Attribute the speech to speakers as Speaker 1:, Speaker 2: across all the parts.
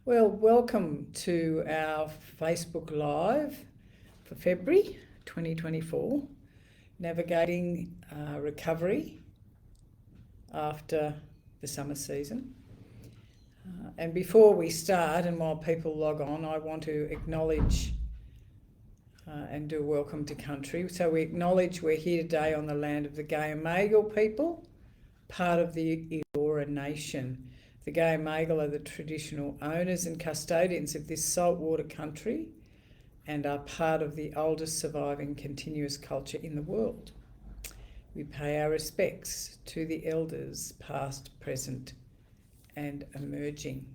Speaker 1: Well, welcome to our Facebook Live for February 2024, navigating recovery after the summer season. And before we start, and while people log on, I want to acknowledge and do welcome to country. So we acknowledge we're here today on the land of the Gayamagal people, part of the Eora Nation. The Gayamagal are the traditional owners and custodians of this saltwater country and are part of the oldest surviving continuous culture in the world. We pay our respects to the elders, past, present, and emerging.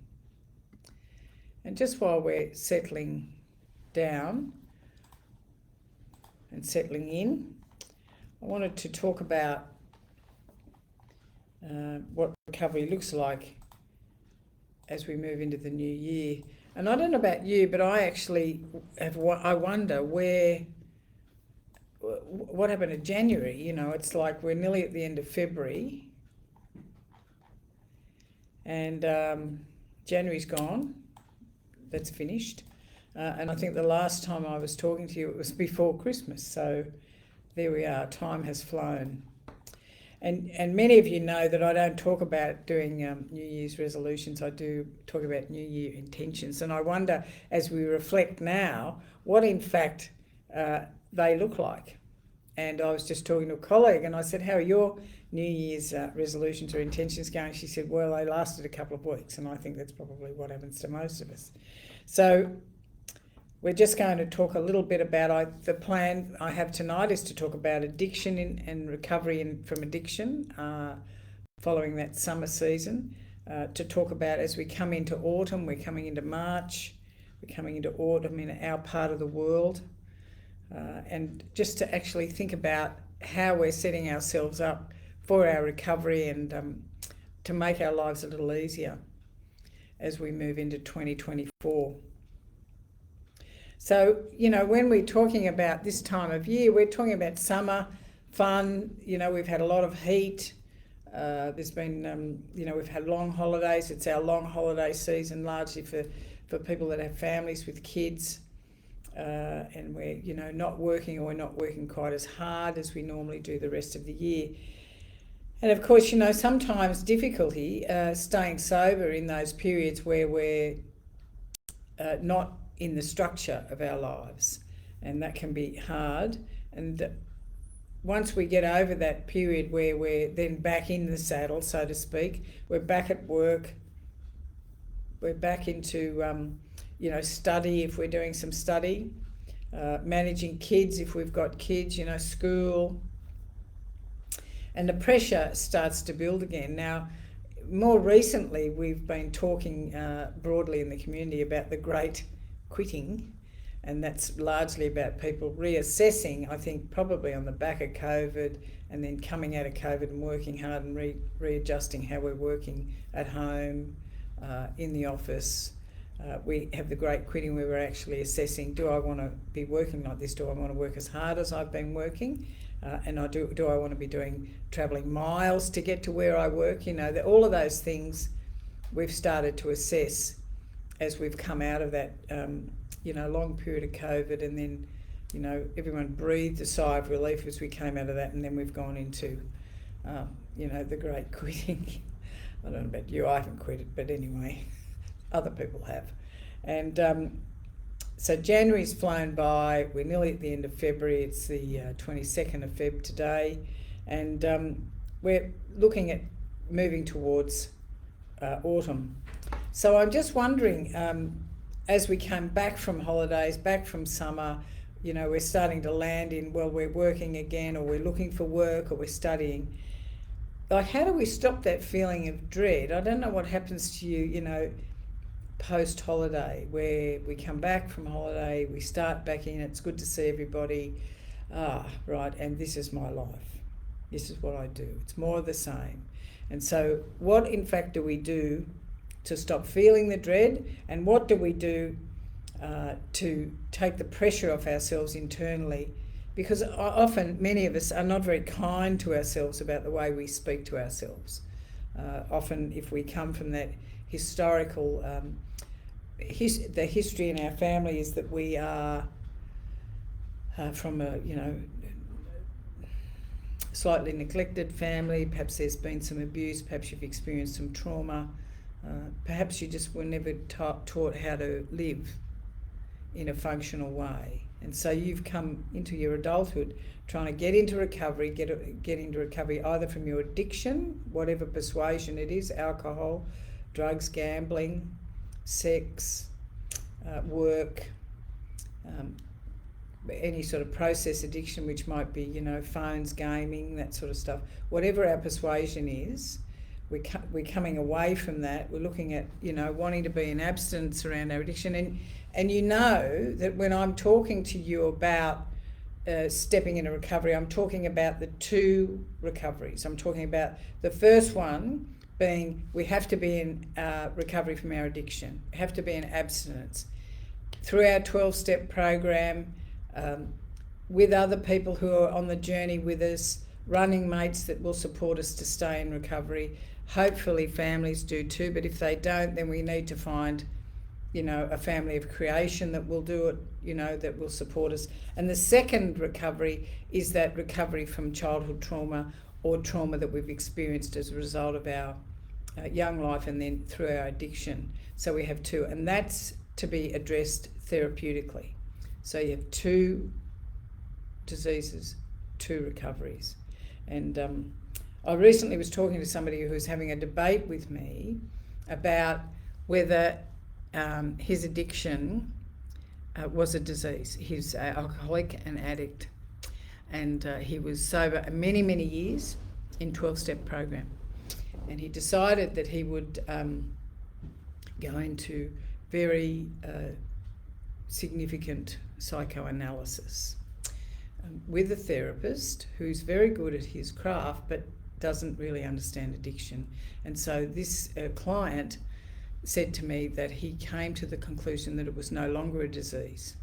Speaker 1: And just while we're settling down and settling in, I wanted to talk about what recovery looks like as we move into the new year. And I don't know about you, but I wonder what happened in January. You know, it's like we're nearly at the end of February and January's gone. That's finished. And I think the last time I was talking to you, it was before Christmas. So there we are, time has flown. And many of you know that I don't talk about doing New Year's resolutions. I do talk about New Year intentions. And I wonder, as we reflect now, what in fact they look like. And I was just talking to a colleague and I said, how are your New Year's resolutions or intentions going? She said, well, they lasted a couple of weeks. And I think that's probably what happens to most of us. So we're just going to talk a little bit about, the plan I have tonight is to talk about addiction and recovery from addiction following that summer season, to talk about as we come into autumn, we're coming into March, we're coming into autumn in our part of the world, and just to actually think about how we're setting ourselves up for our recovery and to make our lives a little easier as we move into 2024. So, you know, when we're talking about this time of year, we're talking about summer, fun. You know, we've had a lot of heat. There's been, we've had long holidays. It's our long holiday season, largely for people that have families with kids. And we're, not working, or we're not working quite as hard as we normally do the rest of the year. And of course, sometimes difficulty staying sober in those periods where we're not in the structure of our lives, and that can be hard. And once we get over that period where we're then back in the saddle, so to speak, we're back at work, we're back into study if we're doing some study, managing kids if we've got kids, school, and the pressure starts to build again. Now, more recently we've been talking broadly in the community about the great quitting, and that's largely about people reassessing, I think probably on the back of COVID, and then coming out of COVID and working hard and readjusting how we're working at home, in the office. We have the great quitting where we're actually assessing, do I want to be working like this? Do I want to work as hard as I've been working? And do I want to be travelling miles to get to where I work? All of those things we've started to assess as we've come out of that, long period of COVID, and then, everyone breathed a sigh of relief as we came out of that, and then we've gone into, the great quitting. I don't know about you, I haven't quit it, but anyway, other people have. And so January's flown by, we're nearly at the end of February, it's the 22nd of Feb today, and we're looking at moving towards autumn. So I'm just wondering, as we came back from holidays, back from summer, we're starting to land in, well, we're working again, or we're looking for work, or we're studying. Like, how do we stop that feeling of dread? I don't know what happens to you, post-holiday, where we come back from holiday, we start back in, it's good to see everybody. Right, and this is my life. This is what I do. It's more of the same. And so what, in fact, do we do to stop feeling the dread, and what do we do to take the pressure off ourselves internally? Because often many of us are not very kind to ourselves about the way we speak to ourselves. Often if we come from that historical the history in our family is that we are from a, slightly neglected family. Perhaps there's been some abuse, perhaps you've experienced some trauma, perhaps you just were never taught how to live in a functional way. And so you've come into your adulthood trying to get into recovery, get into recovery either from your addiction, whatever persuasion it is, alcohol, drugs, gambling, sex, work, any sort of process addiction, which might be, phones, gaming, that sort of stuff. Whatever our persuasion is, we're coming away from that. We're looking at, wanting to be in abstinence around our addiction. And you know that when I'm talking to you about stepping into recovery, I'm talking about the two recoveries. I'm talking about the first one being we have to be in recovery from our addiction, we have to be in abstinence. Through our 12-step program, with other people who are on the journey with us, running mates that will support us to stay in recovery. Hopefully families do too, but if they don't, then we need to find, a family of creation that will do it, that will support us. And the second recovery is that recovery from childhood trauma or trauma that we've experienced as a result of our young life and then through our addiction. So we have two, and that's to be addressed therapeutically. So you have two diseases, two recoveries. And I recently was talking to somebody who was having a debate with me about whether his addiction was a disease. He's an alcoholic and addict, and he was sober many, many years in 12-step program. And he decided that he would go into very significant psychoanalysis with a therapist who's very good at his craft but doesn't really understand addiction. And so this client said to me that he came to the conclusion that it was no longer a disease,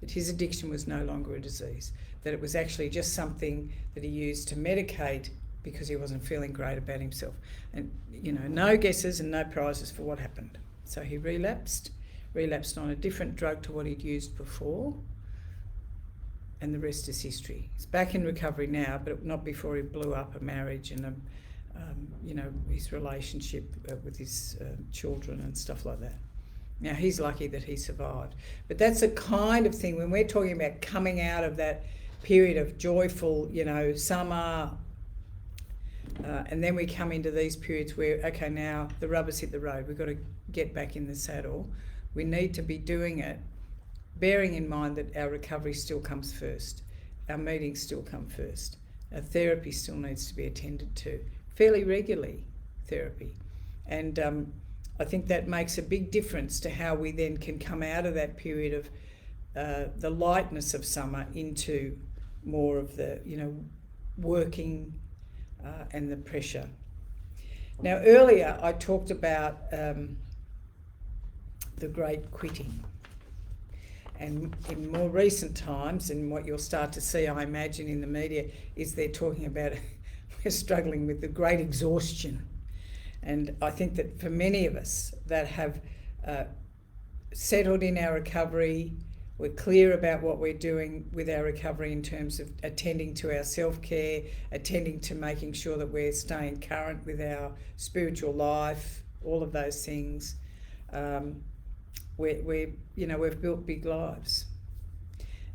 Speaker 1: that his addiction was no longer a disease, that it was actually just something that he used to medicate because he wasn't feeling great about himself. And, no guesses and no prizes for what happened. So he relapsed on a different drug to what he'd used before, and the rest is history. He's back in recovery now, but not before he blew up a marriage and his relationship with his children and stuff like that. Now, he's lucky that he survived. But that's the kind of thing, when we're talking about coming out of that period of joyful, summer, and then we come into these periods where, okay, now the rubber's hit the road, we've got to get back in the saddle. We need to be doing it, bearing in mind that our recovery still comes first, our meetings still come first, our therapy still needs to be attended to, fairly regularly therapy. And I think that makes a big difference to how we then can come out of that period of the lightness of summer into more of the, working and the pressure. Now, earlier I talked about the great quitting. And in more recent times, and what you'll start to see, I imagine, in the media, is they're talking about we're struggling with the great exhaustion. And I think that for many of us that have settled in our recovery, we're clear about what we're doing with our recovery in terms of attending to our self-care, attending to making sure that we're staying current with our spiritual life, all of those things. We've built big lives.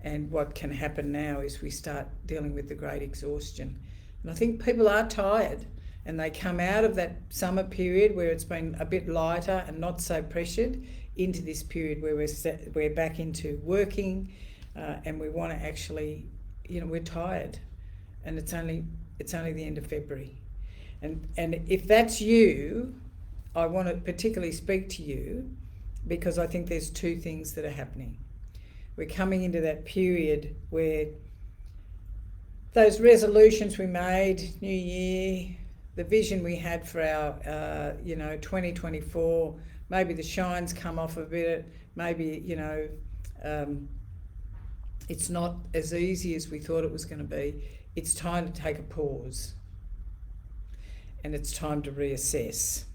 Speaker 1: And what can happen now is we start dealing with the great exhaustion. And I think people are tired, and they come out of that summer period where it's been a bit lighter and not so pressured into this period where we're back into working, and we want to actually, we're tired, and it's only the end of February. And if that's you, I want to particularly speak to you, because I think there's two things that are happening. We're coming into that period where those resolutions we made, New Year, the vision we had for our, 2024, maybe the shine's come off a bit, maybe, it's not as easy as we thought it was going to be. It's time to take a pause, and it's time to reassess.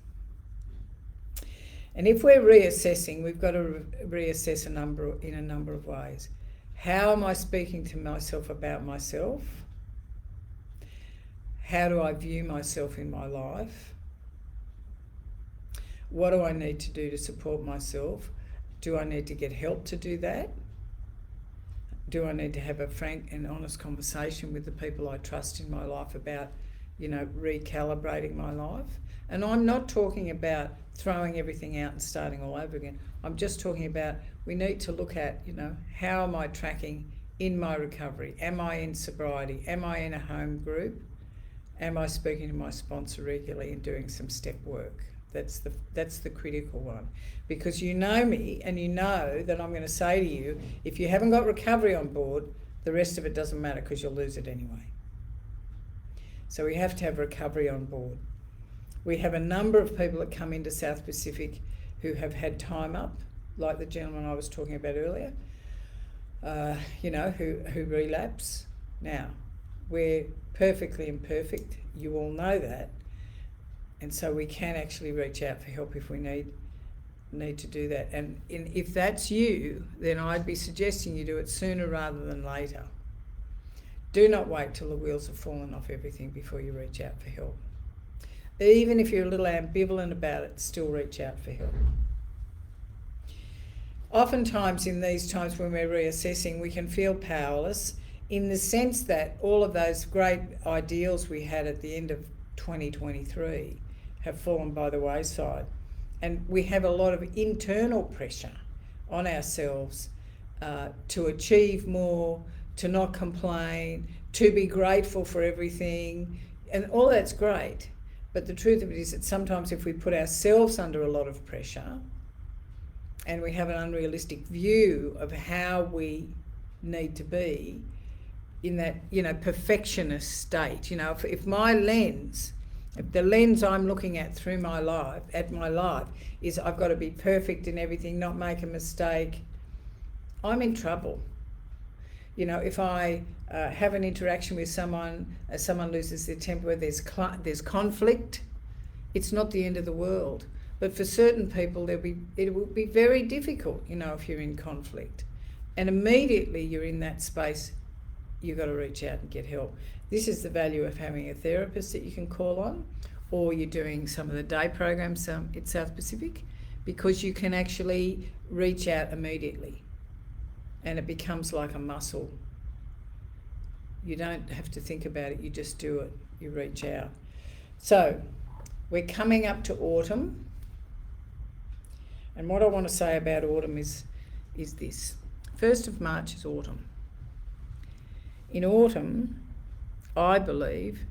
Speaker 1: And if we're reassessing, we've got to reassess in a number of ways. How am I speaking to myself about myself? How do I view myself in my life? What do I need to do to support myself? Do I need to get help to do that? Do I need to have a frank and honest conversation with the people I trust in my life about, recalibrating my life? And I'm not talking about throwing everything out and starting all over again. I'm just talking about we need to look at, how am I tracking in my recovery? Am I in sobriety? Am I in a home group? Am I speaking to my sponsor regularly and doing some step work? That's the critical one. Because you know me and you know that I'm going to say to you, if you haven't got recovery on board, the rest of it doesn't matter because you'll lose it anyway. So we have to have recovery on board. We have a number of people that come into South Pacific who have had time up, like the gentleman I was talking about earlier, who relapse. Now, we're perfectly imperfect. You all know that. And so we can actually reach out for help if we need to do that. And if that's you, then I'd be suggesting you do it sooner rather than later. Do not wait till the wheels have fallen off everything before you reach out for help. Even if you're a little ambivalent about it, still reach out for help. Oftentimes in these times when we're reassessing, we can feel powerless in the sense that all of those great ideals we had at the end of 2023 have fallen by the wayside. And we have a lot of internal pressure on ourselves to achieve more, to not complain, to be grateful for everything. And all that's great. But the truth of it is that sometimes if we put ourselves under a lot of pressure and we have an unrealistic view of how we need to be in that, perfectionist state, if my lens, if the lens I'm looking at through my life, is I've got to be perfect in everything, not make a mistake, I'm in trouble. If I have an interaction with someone loses their temper, there's conflict, it's not the end of the world. But for certain people, it will be very difficult, if you're in conflict. And immediately you're in that space, you've got to reach out and get help. This is the value of having a therapist that you can call on, or you're doing some of the day programs at South Pacific, because you can actually reach out immediately and it becomes like a muscle. You don't have to think about it, you just do it, you reach out. So we're coming up to autumn, and what I want to say about autumn is this. 1st of March is autumn. In autumn, I believe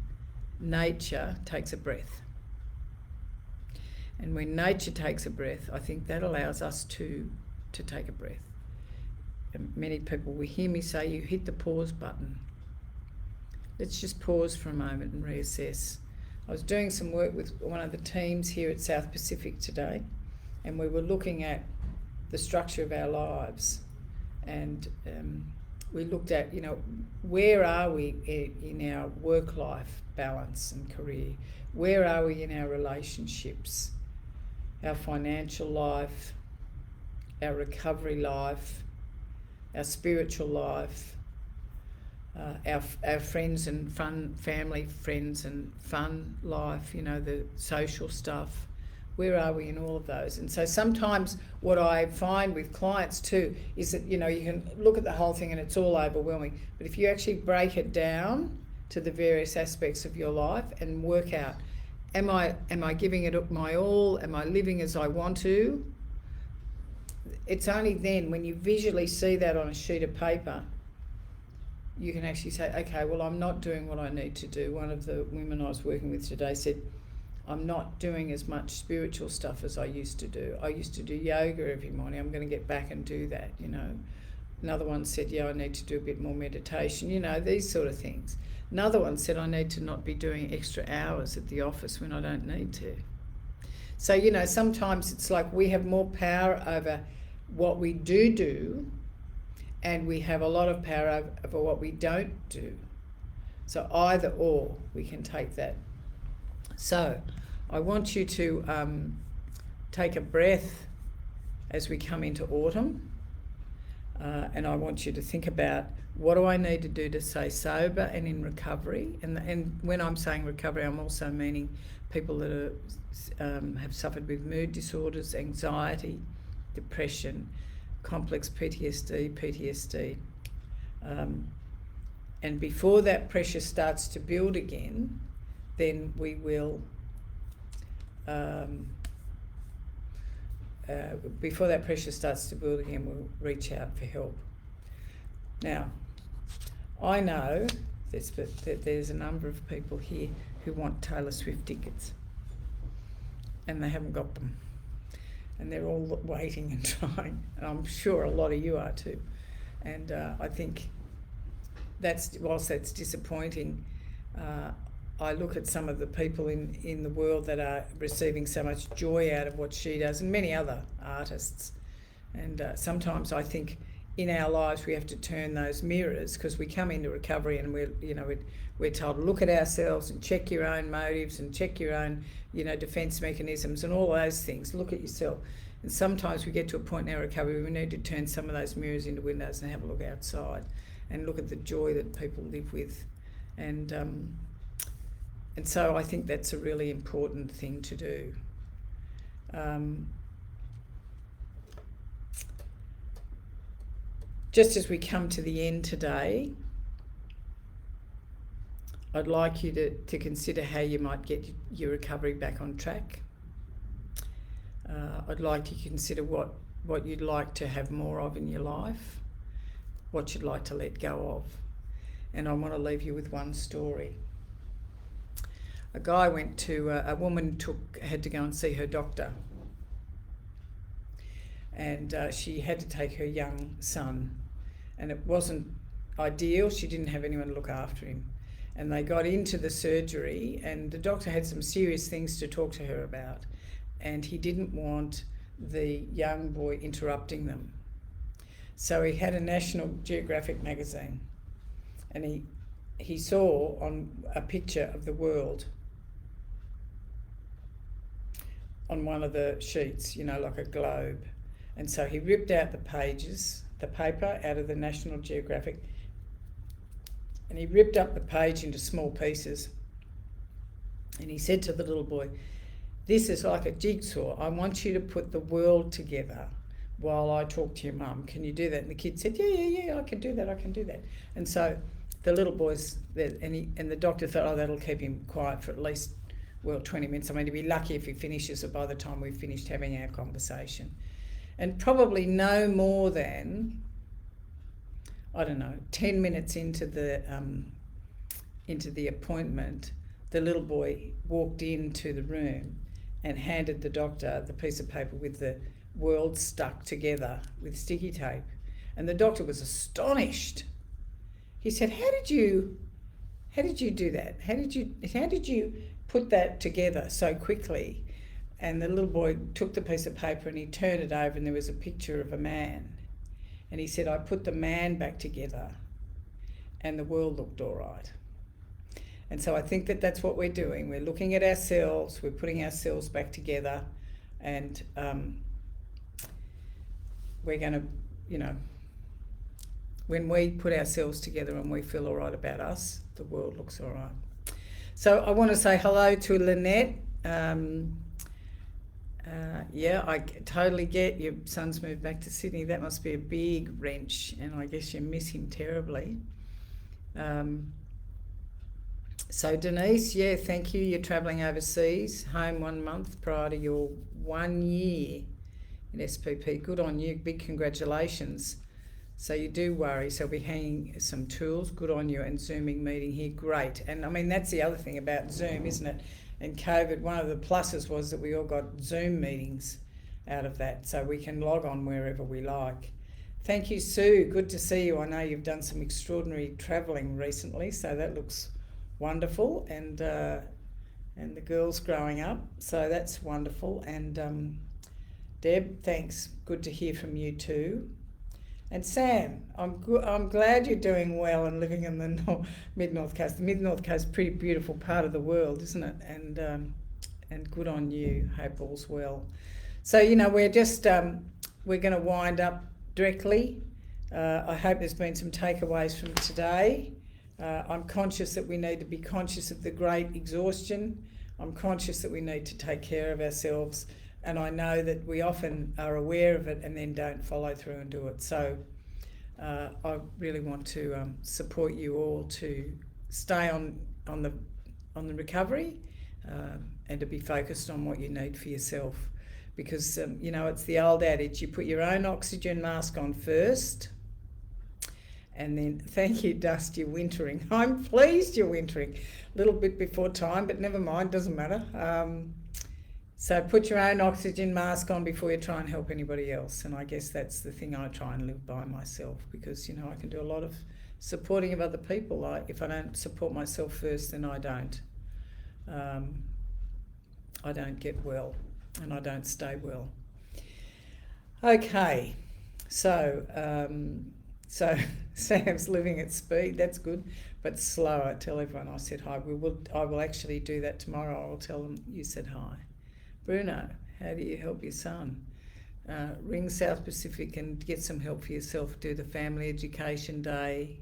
Speaker 1: nature takes a breath. And when nature takes a breath, I think that allows us to take a breath. And many people will hear me say, you hit the pause button. Let's just pause for a moment and reassess. I was doing some work with one of the teams here at South Pacific today, and we were looking at the structure of our lives. And we looked at, where are we in our work-life balance and career? Where are we in our relationships, our financial life, our recovery life, our spiritual life, our friends and fun, family, friends and fun life, the social stuff. Where are we in all of those? And so sometimes what I find with clients too is that, you can look at the whole thing and it's all overwhelming. But if you actually break it down to the various aspects of your life and work out, am I giving it my all? Am I living as I want to? It's only then when you visually see that on a sheet of paper, you can actually say, okay, well, I'm not doing what I need to do. One of the women I was working with today said, I'm not doing as much spiritual stuff as I used to do. I used to do yoga every morning. I'm going to get back and do that, Another one said, I need to do a bit more meditation, these sort of things. Another one said, I need to not be doing extra hours at the office when I don't need to. So, sometimes it's like we have more power over what we do, and we have a lot of power over what we don't do. So either or, we can take that. So I want you to take a breath as we come into autumn. And I want you to think about, what do I need to do to stay sober and in recovery? And when I'm saying recovery, I'm also meaning people that are, have suffered with mood disorders, anxiety, depression, complex PTSD. And before that pressure starts to build again, then we will, before that pressure starts to build again, we'll reach out for help. Now, I know that there's a number of people here who want Taylor Swift tickets, and they haven't got them. And they're all waiting and trying, and I'm sure a lot of you are too. And I think whilst that's disappointing, I look at some of the people in the world that are receiving so much joy out of what she does, and many other artists. And sometimes I think in our lives we have to turn those mirrors, because we come into recovery and we're told to look at ourselves and check your own motives and check your own defence mechanisms and all those things. Look at yourself. And sometimes we get to a point in our recovery we need to turn some of those mirrors into windows and have a look outside and look at the joy that people live with. And so I think that's a really important thing to do. Just as we come to the end today, I'd like you to consider how you might get your recovery back on track. I'd like you to consider what you'd like to have more of in your life, what you'd like to let go of. And I want to leave you with one story. A woman had to go and see her doctor, and she had to take her young son, and it wasn't ideal. She didn't have anyone to look after him, and they got into the surgery, and the doctor had some serious things to talk to her about, and he didn't want the young boy interrupting them. So he had a National Geographic magazine, and he saw on a picture of the world on one of the sheets, like a globe. And so he ripped out the paper out of the National Geographic, and he ripped up the page into small pieces. And he said to the little boy, "This is like a jigsaw. I want you to put the world together while I talk to your mum. Can you do that?" And the kid said, yeah, I can do that. And so the little boy's there, and the doctor thought, oh, that'll keep him quiet for at least 20 minutes. I mean, he'd be lucky if he finishes it by the time we've finished having our conversation. And probably no more than, 10 minutes into the appointment, the little boy walked into the room and handed the doctor the piece of paper with the world stuck together with sticky tape. And the doctor was astonished. He said, how did you do that? How did you put that together so quickly? And the little boy took the piece of paper and he turned it over, and there was a picture of a man. And he said, I put the man back together and the world looked all right. And so I think that's what we're doing. We're looking at ourselves, we're putting ourselves back together, and we're going to, when we put ourselves together and we feel all right about us, the world looks all right. So I want to say hello to Lynette. I totally get your son's moved back to Sydney. That must be a big wrench, and I guess you miss him terribly. So Denise, thank you. You're travelling overseas, home 1 month prior to your 1 year in SPP. Good on you. Big congratulations. So you do worry. So we'll be hanging some tools. Good on you. And Zooming meeting here. Great. And I mean, that's the other thing about Zoom, isn't it? And COVID, one of the pluses was that we all got Zoom meetings out of that. So we can log on wherever we like. Thank you, Sue. Good to see you. I know you've done some extraordinary travelling recently, so that looks wonderful. And the girls growing up, so that's wonderful. And Deb, thanks. Good to hear from you too. And Sam, I'm glad you're doing well and living in the Mid-North Coast. The Mid-North Coast is a pretty beautiful part of the world, isn't it? And good on you. Hope all's well. So, we're just, we're going to wind up directly. I hope there's been some takeaways from today. I'm conscious that we need to be conscious of the great exhaustion. I'm conscious that we need to take care of ourselves. And I know that we often are aware of it and then don't follow through and do it. So I really want to support you all to stay on the recovery and to be focused on what you need for yourself. Because, it's the old adage, you put your own oxygen mask on first. And then, thank you, Dust, you're wintering. I'm pleased you're wintering. A little bit before time, but never mind, doesn't matter. So put your own oxygen mask on before you try and help anybody else. And I guess that's the thing I try and live by myself, because, I can do a lot of supporting of other people. If I don't support myself first, then I don't get well, and I don't stay well. Okay, so Sam's living at speed. That's good, but slower. Tell everyone I said hi. I will actually do that tomorrow. I'll tell them you said hi. Bruno, how do you help your son? Ring South Pacific and get some help for yourself. Do the Family Education Day.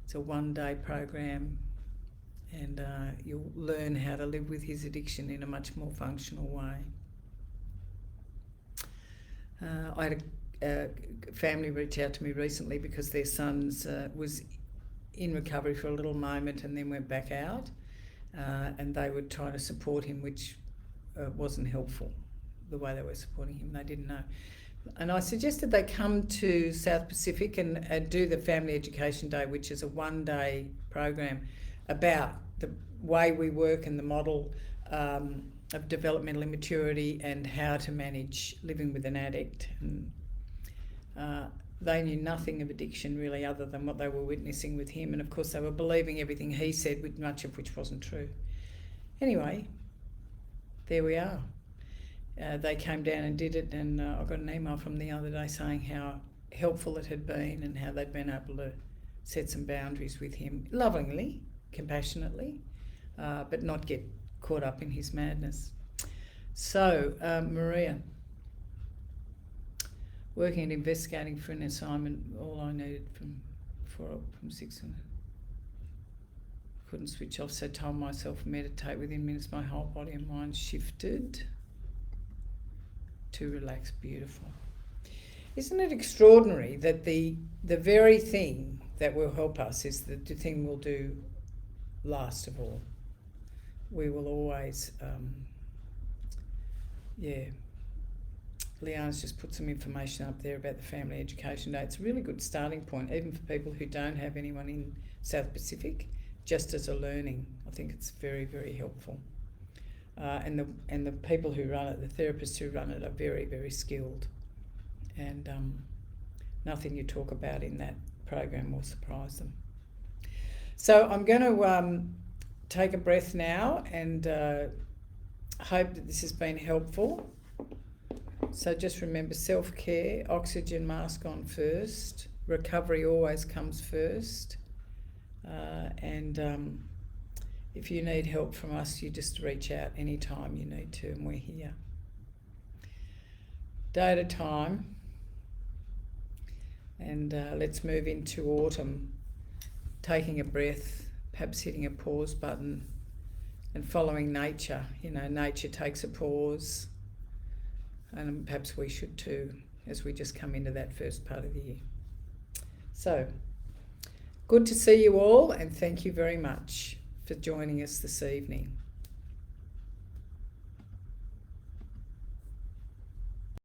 Speaker 1: It's a 1-day program, and you'll learn how to live with his addiction in a much more functional way. I had a family reach out to me recently because their son's was in recovery for a little moment and then went back out, and they were trying to support him, which wasn't helpful, the way they were supporting him. They didn't know. And I suggested they come to South Pacific and do the Family Education Day, which is a 1-day program about the way we work and the model of developmental immaturity and how to manage living with an addict. And they knew nothing of addiction really, other than what they were witnessing with him, and of course they were believing everything he said, with much of which wasn't true. Anyway, there we are. They came down and did it, and I got an email from the other day saying how helpful it had been and how they'd been able to set some boundaries with him, lovingly, compassionately, but not get caught up in his madness. So, Maria, working and investigating for an assignment, all I needed from 6. Couldn't switch off, so told myself meditate. Within minutes my whole body and mind shifted to relax. Beautiful. Isn't it extraordinary that the very thing that will help us is the thing we'll do last of all? We will always, Leanne's just put some information up there about the Family Education Day. It's a really good starting point, even for people who don't have anyone in South Pacific, just as a learning. I think it's very, very helpful. And the people who run it, the therapists who run it, are very, very skilled. And nothing you talk about in that program will surprise them. So I'm going to take a breath now and hope that this has been helpful. So just remember, self-care, oxygen mask on first, recovery always comes first, and if you need help from us, you just reach out anytime you need to, and we're here. Day at a time, and let's move into autumn, taking a breath, perhaps hitting a pause button and following nature. Nature takes a pause, and perhaps we should too, as we just come into that first part of the year. So, good to see you all, and thank you very much for joining us this evening.